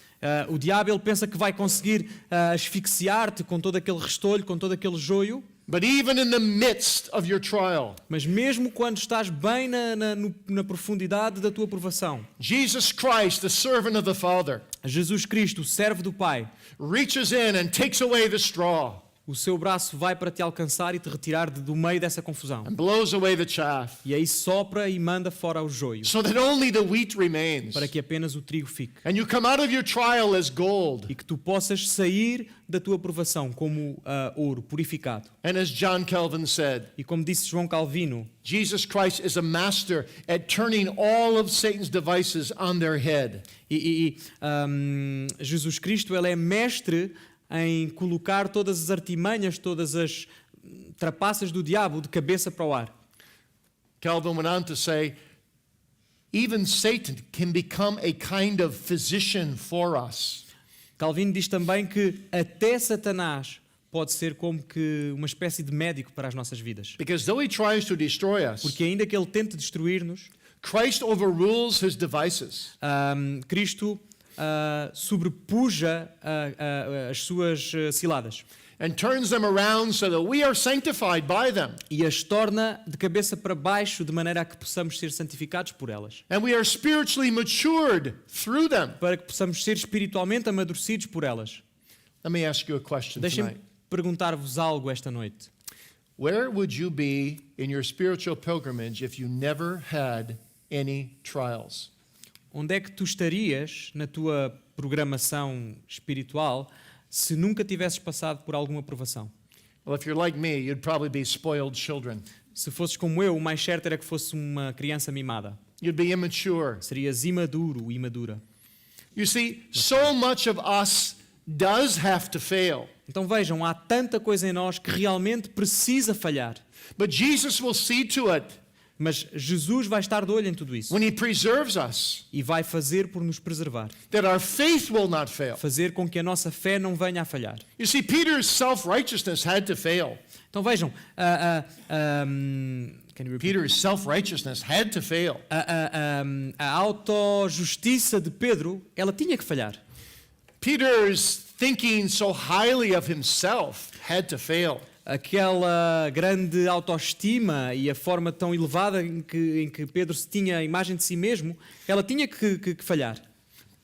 O diabo ele pensa que vai conseguir asfixiar-te com todo aquele restolho, com todo aquele joio. But even in the midst of your trial, Mas mesmo quando estás bem na profundidade da tua provação, Jesus Christ, the servant of the Father, Jesus Cristo, o servo do Pai, reaches in and takes away the straw o seu braço vai para te alcançar e te retirar do meio dessa confusão. and blows away the chaff, E aí sopra e manda fora o joio, so that only the wheat remains. para que apenas o trigo fique. And you come out of your trial as gold. E que tu possas sair da tua provação como ouro purificado. And as John Calvin said, E como disse João Calvino, Jesus Christ is a master at turning all of Satan's devices on their head. Jesus Cristo ele é mestre em colocar todas as artimanhas, todas as trapaças do diabo de cabeça para o ar. Calvin went on to say, even Satan can become a kind of physician for us. Calvino diz também que até Satanás pode ser como que uma espécie de médico para as nossas vidas. Because though he tries to destroy us, Porque ainda que ele tente destruir-nos, Christ overrules his devices. Cristo sobrepuja as suas ciladas And turns them around so that we are sanctified by them. e as torna de cabeça para baixo de maneira a que possamos ser santificados por elas, And we are spiritually matured through them. para que possamos ser espiritualmente amadurecidos por elas. Let me ask you a question Deixem-me tonight. perguntar-vos algo esta noite. Where would you be in your spiritual pilgrimage if you never had any trials? Onde é que tu estarias na tua programação espiritual se nunca tivesses passado por alguma provação? Well, if you're like me, you'd probably be spoiled children. Se fosses como eu, o mais certo era que fosse uma criança mimada. You'd be immature. Serias imaduro, imadura. You see, so much of us does have to fail. Então vejam, há tanta coisa em nós que realmente precisa falhar. But Jesus will see to it Mas Jesus vai estar de olho em tudo isso when he preserves us e vai fazer por nos preservar. that our faith will not fail. Fazer com que a nossa fé não venha a falhar. You see, Peter's self-righteousness had to fail. Então vejam, can you repeat? Peter's self-righteousness had to fail. A autojustiça de Pedro, ela tinha que falhar. Peter's thinking so highly of himself had to fail. Aquela grande autoestima e a forma tão elevada em que Pedro se tinha a imagem de si mesmo, ela tinha que falhar.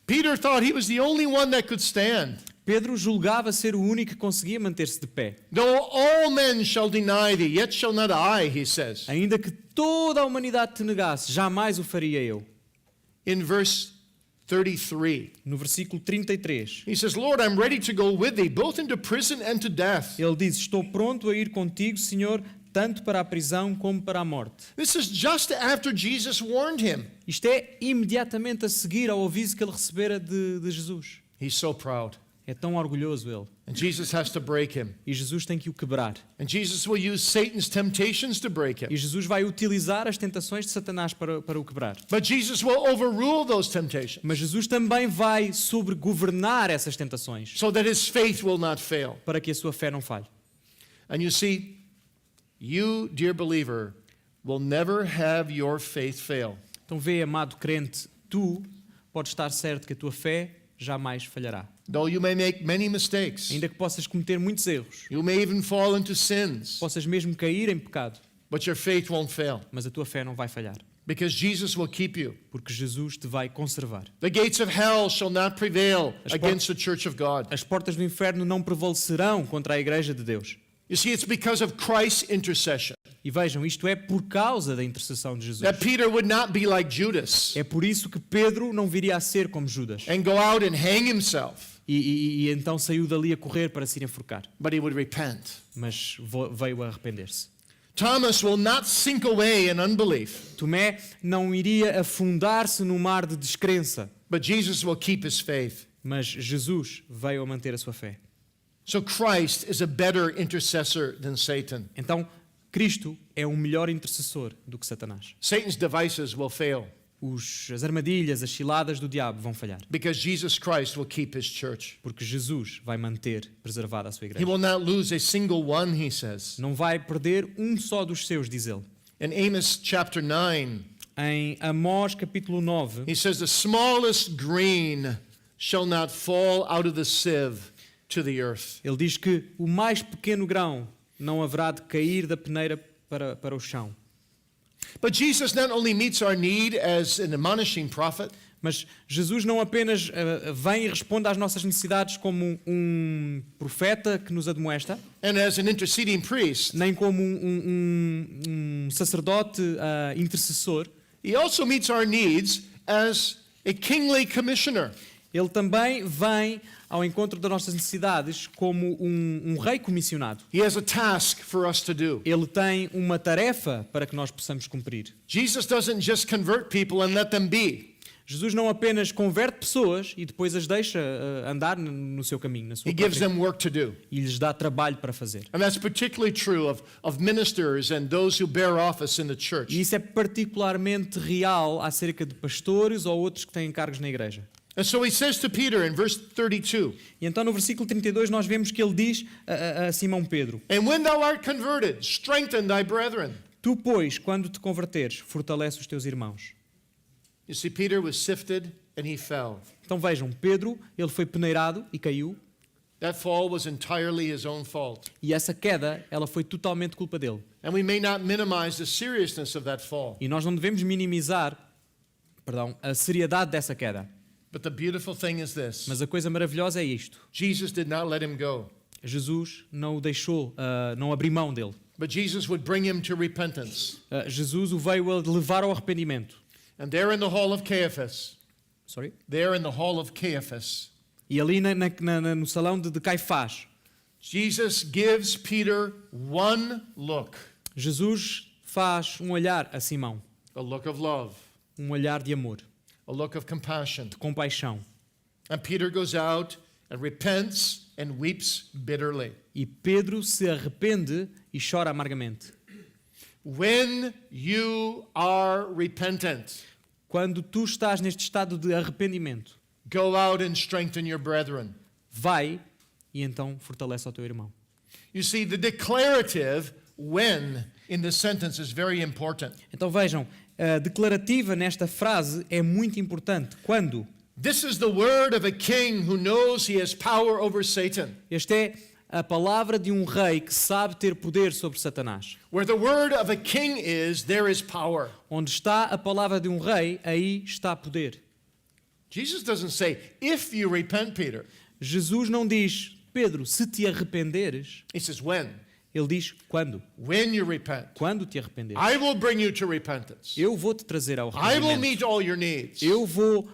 Peter thought he was the only one that could stand. Pedro julgava ser o único que conseguia manter-se de pé. Though all men shall deny thee, yet shall not I, he says. Ainda que toda a humanidade te negasse, jamais o faria eu. In verse 33, No versículo 33, he says, Lord, I'm ready to go with thee, both into prison and to death. ele diz: estou pronto a ir contigo, Senhor, tanto para a prisão como para a morte. This is just after Jesus warned him. Isto é imediatamente a seguir ao aviso que ele recebera de Jesus. He's so proud. É tão orgulhoso ele. And Jesus has to break him. E Jesus tem que o quebrar. And Jesus will use Satan's temptations to break E him. Jesus vai utilizar as tentações de Satanás para o quebrar. But Jesus will overrule those temptations Mas Jesus também vai sobregovernar essas tentações so that his faith will not fail. para que a sua fé não falhe. And you see, you, dear believer, will never have your faith fail. Então vê, amado crente, tu podes estar certo que a tua fé jamais falhará. Though you may make many mistakes, Ainda que possas cometer muitos erros, you may even fall into sins, possas mesmo cair em pecado, but your faith won't fail mas a tua fé não vai falhar, because Jesus will keep you. porque Jesus te vai conservar. The gates of hell shall not prevail As against the church of God. As portas do inferno não prevalecerão contra a igreja de Deus. You see, it's because of Christ's intercession E vejam, isto é por causa da intercessão de Jesus. that Peter would not be like Judas É por isso que Pedro não viria a ser como Judas. and go out and hang himself, E então saiu dali a correr para se ir enforcar. but he would repent. Mas veio a arrepender-se. Thomas will not sink away in unbelief, Tomé não iria afundar-se no mar de descrença. but Jesus will keep his faith. Mas Jesus veio a manter a sua fé. So Christ is a better intercessor than Satan. Então, Cristo é um melhor intercessor do que Satanás. Satan's devices will fail As armadilhas, as ciladas do diabo vão falhar. because Jesus Christ will keep his church. Porque Jesus vai manter preservada a sua He igreja. will not lose a single one, he says. Não vai perder um só dos seus, diz ele. In Amos chapter 9, Em Amós capítulo 9, he says, the smallest grain shall not fall out of the sieve to the earth. Ele diz que o mais pequeno grão não haverá de cair da peneira para o chão. But Jesus not only meets our need as an admonishing prophet, Mas Jesus não apenas vem e responde às nossas necessidades como um profeta que nos admoesta, and as an interceding priest, nem como um sacerdote intercessor. he also meets our needs as a kingly commissioner. Ele também vem ao encontro das nossas necessidades como um rei comissionado. He has a task for us to do. Ele tem uma tarefa para que nós possamos cumprir. Jesus doesn't just convert people and let them be. Jesus não apenas converte pessoas e depois as deixa andar no seu caminho, na sua He gives própria, them work to do. e lhes dá trabalho para fazer. And that's particularly true of ministers and those who bear office in the E church. isso é particularmente real acerca de pastores ou outros que têm cargos na igreja. And so he says to Peter in verse 32, E então no versículo 32 nós vemos que ele diz a Simão Pedro: and when thou art converted, strengthen thy brethren. Tu, pois, quando te converteres, fortalece os teus irmãos. You see, Peter was sifted and he fell. Então vejam, Pedro, ele foi peneirado e caiu, That fall was entirely his own fault. e essa queda, ela foi totalmente culpa dele. And we may not minimize the seriousness of that fall. E nós não devemos minimizar, a seriedade dessa queda. But the beautiful thing is this. Mas a coisa maravilhosa é isto. Jesus did not let him go, Jesus não o deixou, não abriu mão dele. but Jesus would bring him to repentance. Jesus o veio a levar ao arrependimento. And there in the hall of Caiaphas, Sorry? there in the hall of Caiaphas, E ali no salão de Caifás, Jesus gives Peter one look, Jesus faz um olhar a Simão, a look of love, um olhar de amor, a look of compassion. de compaixão. And Peter goes out and repents and weeps bitterly. E Pedro se arrepende e chora amargamente. When you are repentant, Quando tu estás neste estado de arrependimento, go out and strengthen your brethren. vai e então fortalece ao teu irmão. You see, the declarative when in the sentence is very important. Então vejam, a declarativa nesta frase é muito importante. Quando? This is the word of a king who knows he has power over Satan. Esta é a palavra de um rei que sabe ter poder sobre Satanás. Where the word of a king is, there is power. Onde está a palavra de um rei, aí está poder. Jesus doesn't say, if you repent, Peter. Jesus não diz, Pedro, se te arrependeres. He says, when? Ele diz, quando? When you repent. Quando te arrependeres. I will bring you to repentance. Eu vou te trazer ao I will arrependimento. meet all your needs. Eu vou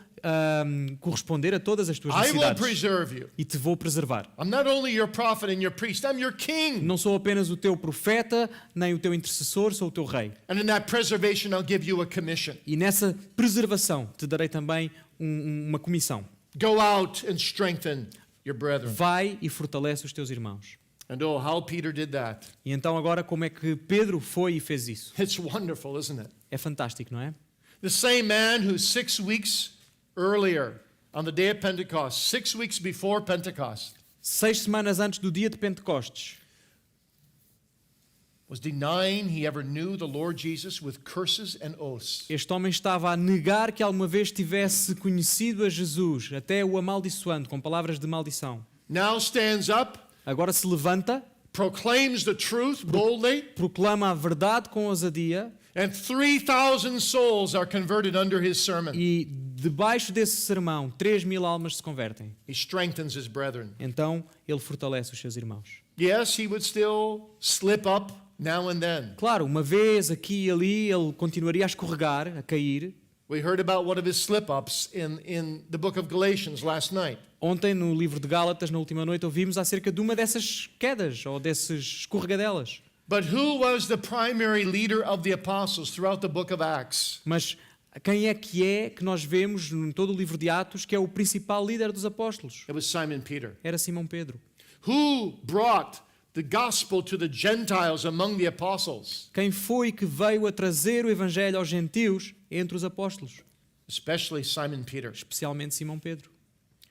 corresponder a todas as tuas I will necessidades. preserve you. E te vou preservar. I'm not only your prophet and your priest, I'm your king. Não sou apenas o teu profeta, nem o teu intercessor, sou o teu rei. And in that preservation, I'll give you a commission. E nessa preservação te darei também uma comissão. Go out and strengthen your brethren. Vai e fortalece os teus irmãos. And oh, how Peter did that. E então agora como é que Pedro foi e fez isso? It's wonderful, isn't it? É fantástico, não é? The same man who 6 weeks earlier, on the day of Pentecost, 6 weeks before Pentecost, 6 semanas antes do dia de Pentecostes, was denying he ever knew the Lord Jesus with curses and oaths. este homem estava a negar que alguma vez tivesse conhecido a Jesus, até o amaldiçoando com palavras de maldição. Now stands up, Agora se levanta, proclaims the truth boldly, proclama a verdade com ousadia and 3,000 souls are converted under his sermon. e debaixo desse sermão 3.000 almas se convertem. He strengthens his brethren. Então ele fortalece os seus irmãos. Yes, he would still slip up now and then. Claro, uma vez aqui e ali ele continuaria a escorregar, a cair. We heard about one of his slip-ups in the book of Galatians last night. Ontem no livro de Gálatas, na última noite, ouvimos acerca de uma dessas quedas ou dessas escorregadelas. But who was the primary leader of the apostles throughout the book of Acts? Mas quem é que nós vemos em todo o livro de Atos que é o principal líder dos apóstolos? It was Simon Peter. Era Simão Pedro. Who brought the gospel to the Gentiles among the apostles? Quem foi que veio a trazer o evangelho aos gentios entre os apóstolos? Especially Simon Peter. Especialmente Simão Pedro.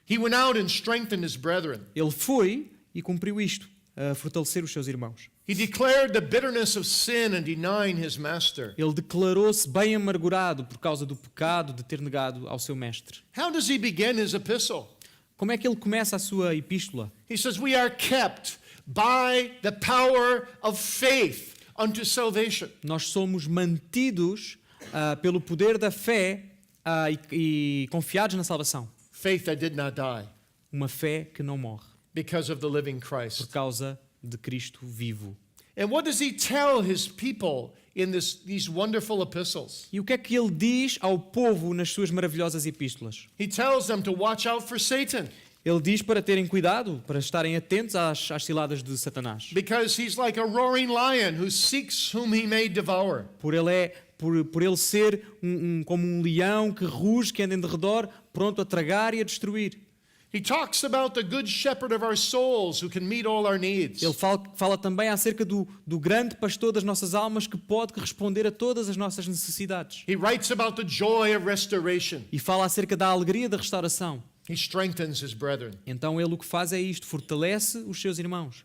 He went out and strengthened his brethren. Ele foi e cumpriu isto, a fortalecer os seus irmãos. He declared the bitterness of sin and denying his master. Ele declarou-se bem amargurado por causa do pecado de ter negado ao seu mestre. How does he begin his epistle? Como é que ele começa a sua epístola? He says, we are kept by the power of faith unto salvation. Nós somos mantidos pelo poder da fé e confiados na salvação. Faith that did not die Uma fé que não morre, because of the living por Christ. causa de Cristo vivo. And what does he tell his people in these wonderful epistles? E o que é que ele diz ao povo nas suas maravilhosas epístolas? He tells them to watch out for Satan Ele diz para terem cuidado, para estarem atentos às ciladas de Satanás. because he's like a roaring lion who seeks whom he may devour. Por ele ser como um leão que ruge, que anda em derredor, pronto a tragar e a destruir. He talks about the good shepherd of our souls who can meet all our needs. Ele fala também acerca do grande pastor das nossas almas que pode responder a todas as nossas necessidades. He writes about the joy of restoration. E fala acerca da alegria da restauração. He strengthens his brethren. Então ele o que faz é isto, fortalece os seus irmãos.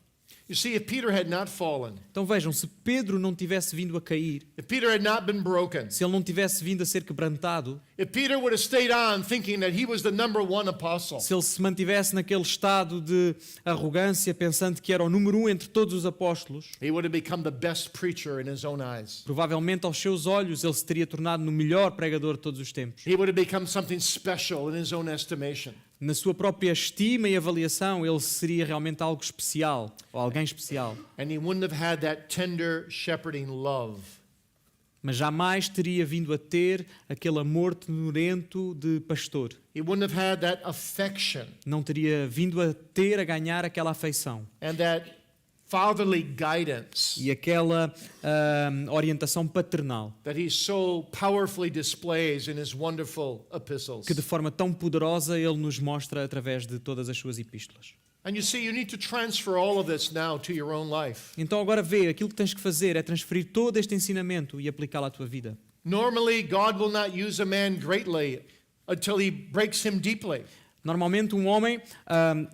You see, if Peter had not fallen, Então vejam, se Pedro não tivesse vindo a cair, if Peter had not been broken, se ele não tivesse vindo a ser quebrantado, if Peter would have stayed on thinking that he was the number one apostle, se ele se mantivesse naquele estado de arrogância, pensando que era o número 1 entre todos os apóstolos, he would have become the best preacher in his own eyes. provavelmente aos seus olhos ele se teria tornado no melhor pregador de todos os tempos. He would have become something special in his own estimation. Na sua própria estima e avaliação, ele seria realmente algo especial, ou alguém especial. And he wouldn't have had that tender shepherding love. Mas jamais teria vindo a ter aquele amor tenurento de pastor. He wouldn't have had that affection Não teria vindo a ganhar aquela afeição and that fatherly guidance e aquela orientação paternal that he so powerfully displays in his wonderful epistles. que de forma tão poderosa ele nos mostra através de todas as suas epístolas. And you see, you need to transfer all of this now to your own life. Então agora vê, aquilo que tens que fazer é transferir todo este ensinamento e aplicá-lo à tua vida. Normally, God will not use a man greatly until he breaks him deeply. Normalmente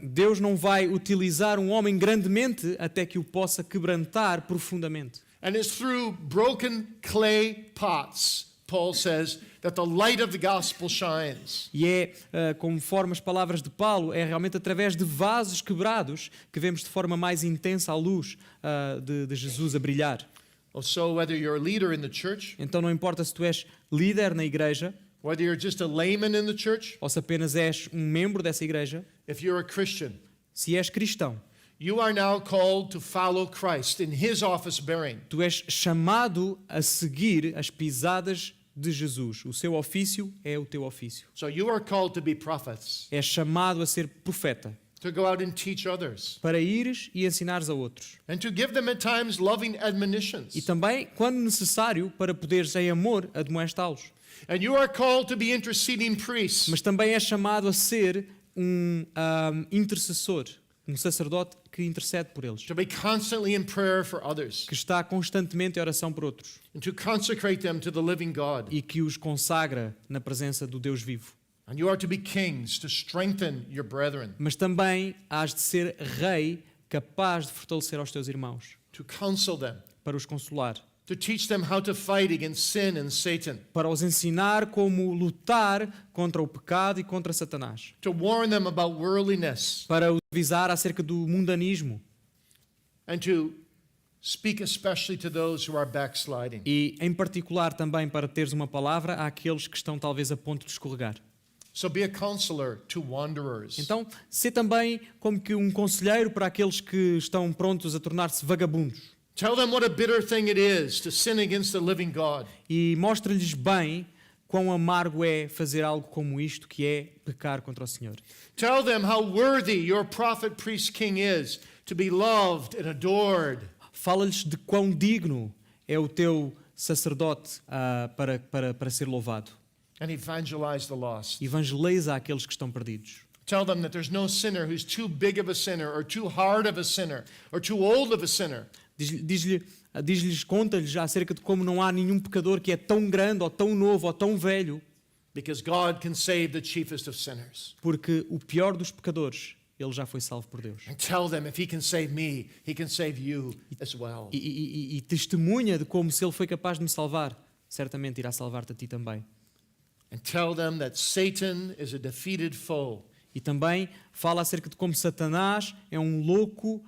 Deus não vai utilizar um homem grandemente até que o possa quebrantar profundamente. And it's through broken clay pots, Paul says, that the light of the gospel shines. E conforme as palavras de Paulo, é realmente através de vasos quebrados que vemos de forma mais intensa a luz de Jesus a brilhar. So whether you're a leader in the church, Então não importa se tu és líder na igreja, whether you're just a layman in the church, ou se apenas és um membro dessa igreja, if you're a Christian, se és cristão, you are now called to follow Christ in his office bearing. tu és chamado a seguir as pisadas de Jesus. O seu ofício é o teu ofício. So you are called to be prophets, És chamado a ser profeta, to go out and teach others, para ires e ensinares a outros. and to give them at times loving admonitions. E também, quando necessário, para poderes em amor admoestá-los. And you are called to be interceding priests, Mas também é chamado a ser um intercessor, um sacerdote que intercede por eles, to be constantly in prayer for others, que está constantemente em oração por outros and to consecrate them to the living God. e que os consagra na presença do Deus vivo. And you are to be kings to strengthen your brethren, Mas também hás de ser rei capaz de fortalecer aos teus irmãos, to counsel them, para os consolar, to teach them how to fight against sin and Satan, para os ensinar como lutar contra o pecado e contra Satanás, to warn them about worldliness, para os avisar acerca do mundanismo and to speak especially to those who are backsliding. e, em particular, também para teres uma palavra àqueles que estão talvez a ponto de escorregar. So be a counselor to wanderers. Então, ser também como que um conselheiro para aqueles que estão prontos a tornar-se vagabundos. Tell them what a bitter thing it is to sin against the living God. E mostra-lhes bem quão amargo é fazer algo como isto, que é pecar contra o Senhor. Tell them how worthy your prophet, priest, king is to be loved and adored. Fala-lhes de quão digno é o teu sacerdote para ser louvado. And evangelize the lost. Evangeliza aqueles que estão perdidos. Tell them that there's no sinner who's too big of a sinner or too hard of a sinner or too old of a sinner. Diz-lhes, conta-lhes acerca de como não há nenhum pecador que é tão grande ou tão novo ou tão velho, Because God can save the chiefest of sinners. porque o pior dos pecadores, ele já foi salvo por Deus. And tell them if he can save me, he can save you as well. E testemunha de como se ele foi capaz de me salvar, certamente irá salvar-te a ti também. And tell them that Satan is a defeated foe. E também fala acerca de como Satanás é um louco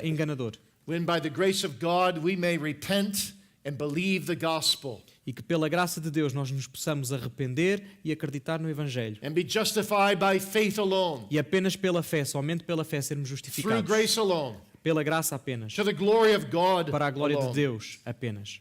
enganador. When by the grace of God we may repent and believe the gospel E que pela graça de Deus nós nos possamos arrepender e acreditar no Evangelho. and be justified by faith alone, E apenas pela fé, somente pela fé, sermos through justificados. grace alone, Pela graça apenas. to the glory of God Para a glória de alone. Deus apenas.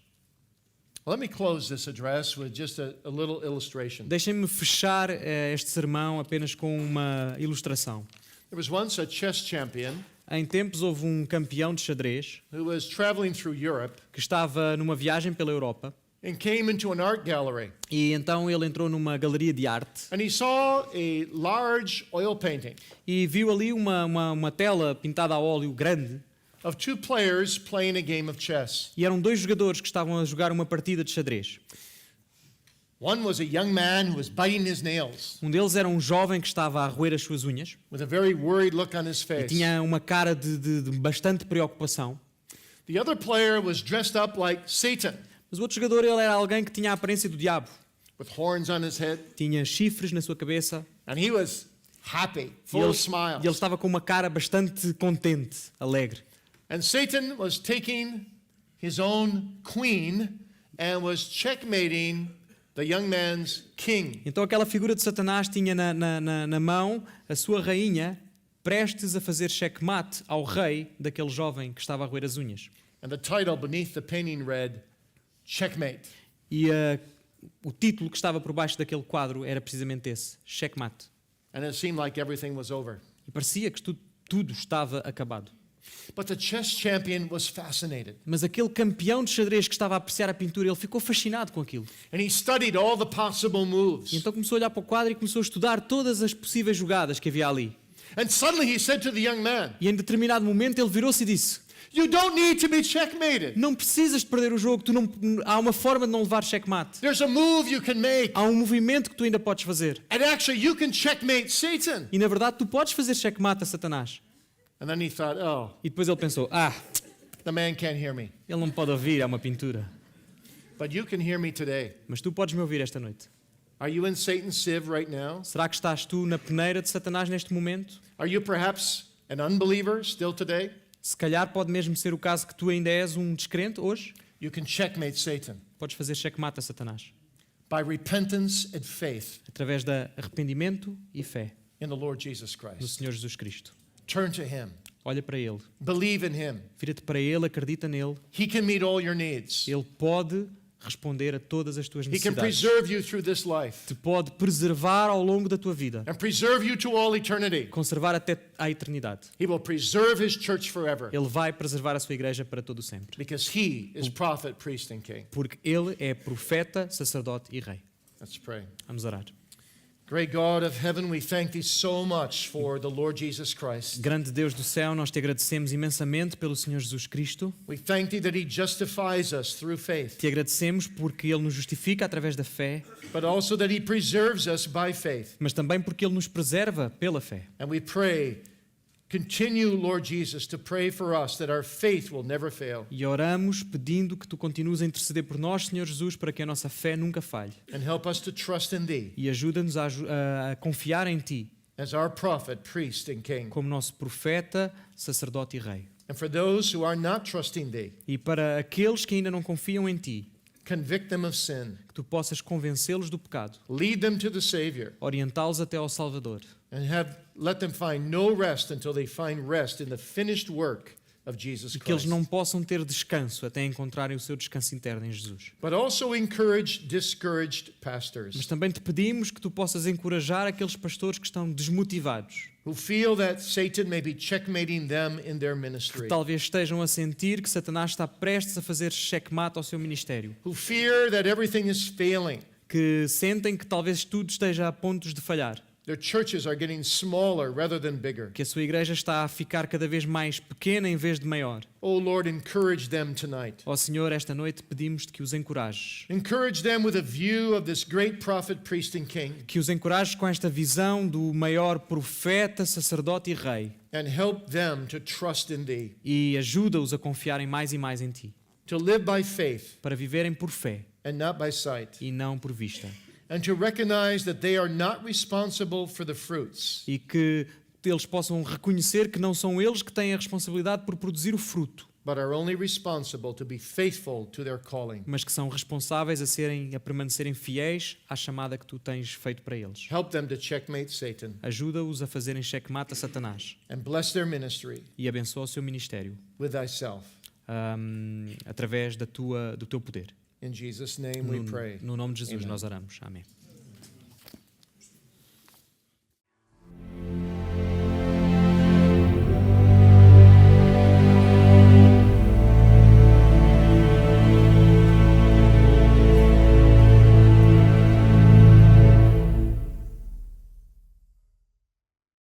Let me close this address with just a little illustration. Deixem-me fechar este sermão apenas com uma ilustração. There was once a chess champion Em tempos houve um campeão de xadrez who was traveling through Europe que estava numa viagem pela Europa and came into an art gallery. e então ele entrou numa galeria de arte And he saw a large oil painting e viu ali uma tela pintada a óleo grande of two players playing a game of chess. e eram dois jogadores que estavam a jogar uma partida de xadrez. One was a young man who was biting his nails Um deles era um jovem que estava a roer as suas unhas with a very worried look on his e face. tinha uma cara de bastante preocupação. The other player was dressed up like Satan Mas o outro jogador ele era alguém que tinha a aparência do diabo. with horns on his head, Tinha chifres na sua cabeça and he was happy, e full ele, of smiles. e ele estava com uma cara bastante contente, alegre. And Satan was taking his own queen and was checkmating the young man's king. Então aquela figura de Satanás tinha na mão a sua rainha prestes a fazer checkmate ao rei daquele jovem que estava a roer as unhas. And the title beneath the painting read, Checkmate. E o título que estava por baixo daquele quadro era precisamente esse, checkmate. And it seemed like everything was over. E parecia que tudo estava acabado. But the chess champion was fascinated. Mas aquele campeão de xadrez que estava a apreciar a pintura, ele ficou fascinado com aquilo. And he studied all the possible E moves. então começou a olhar para o quadro e começou a estudar todas as possíveis jogadas que havia ali. And suddenly he said to the young man, E em determinado momento ele virou-se e disse: You don't need to be checkmated. não precisas de perder o jogo, há uma forma de não levar checkmate. There's a move you can make. Há um movimento que tu ainda podes fazer. And actually, you can checkmate Satan. E na verdade tu podes fazer checkmate a Satanás. And then he thought, oh, E depois ele pensou: the man can't hear me. ele não me pode ouvir, é uma pintura. But you can hear me today. Mas tu podes me ouvir esta noite. Are you in Satan's sieve right now? Será que estás tu na peneira de Satanás neste momento? Are you perhaps an unbeliever still today? Se calhar pode mesmo ser o caso que tu ainda és um descrente hoje. You can checkmate Satan Podes fazer checkmate a Satanás. by repentance and faith Através de arrependimento e fé in the Lord Jesus no Christ. Senhor Jesus Cristo. Turn to Him. Olha para Ele. Believe in Him. Vira-te para Ele, acredita nele. He can meet all your needs. Ele pode responder a todas as tuas He can necessidades. preserve you through this life Te pode preservar ao longo da tua vida. and preserve you to all eternity. Conservar até à eternidade. He will preserve His church forever Ele vai preservar a sua igreja para todo o sempre. because He is prophet, priest, and king. Porque Ele é profeta, sacerdote e rei. Let's pray. Vamos orar. Great God of heaven, we thank Thee so much for the Lord Jesus Christ. Grande Deus do céu, nós te agradecemos imensamente pelo Senhor Jesus Cristo. We thank Thee that He justifies us through faith, Te agradecemos porque Ele nos justifica através da fé, but also that He preserves us by faith. mas também porque Ele nos preserva pela fé. And we pray, continue, Lord Jesus, to pray for us that our faith will never fail. E oramos pedindo que Tu continues a interceder por nós, Senhor Jesus, para que a nossa fé nunca falhe. And help us to trust in Thee E ajuda-nos a confiar em Ti as our prophet, priest, and king. como nosso profeta, sacerdote e rei. And for those who are not trusting Thee, E para aqueles que ainda não confiam em Ti, convict them of sin, que Tu possas convencê-los do pecado, lead them to the Savior, orientá-los até ao Salvador and let them find no rest until they find rest in the finished work of Jesus e que eles Christ. não possam ter descanso até encontrarem o seu descanso interno em Jesus. But also encourage discouraged Mas pastors também te pedimos que Tu possas encorajar aqueles pastores que estão desmotivados, who feel that Satan may be checkmating them in their que ministry, talvez estejam a sentir que Satanás está prestes a fazer checkmate ao seu ministério, who fear that everything is failing. que sentem que talvez tudo esteja a pontos de falhar, Their churches are getting smaller rather than bigger. que a sua igreja está a ficar cada vez mais pequena em vez de maior. Oh Lord, encourage them tonight. Ó Senhor, esta noite pedimos-te que os encorajes. Encourage them with a view of this great prophet, priest, and king, Que os encorajes com esta visão do maior profeta, sacerdote e rei. and help them to trust in Thee, E ajuda-os a confiarem mais e mais em Ti. to live by faith Para viverem por fé and not by sight, e não por vista. and to recognize that they are not responsible for the fruits, e que eles possam reconhecer que não são eles que têm a responsabilidade por produzir o fruto, but are only responsible to be faithful to their calling. mas que são responsáveis a permanecerem fiéis à chamada que tu tens feito para eles. Help them to checkmate Satan Ajuda-os a fazerem checkmate a Satanás and bless their ministry e abençoa o seu ministério with thyself. através do teu poder. In Jesus' name we pray. No nome de Jesus Amen. nós oramos. Amém.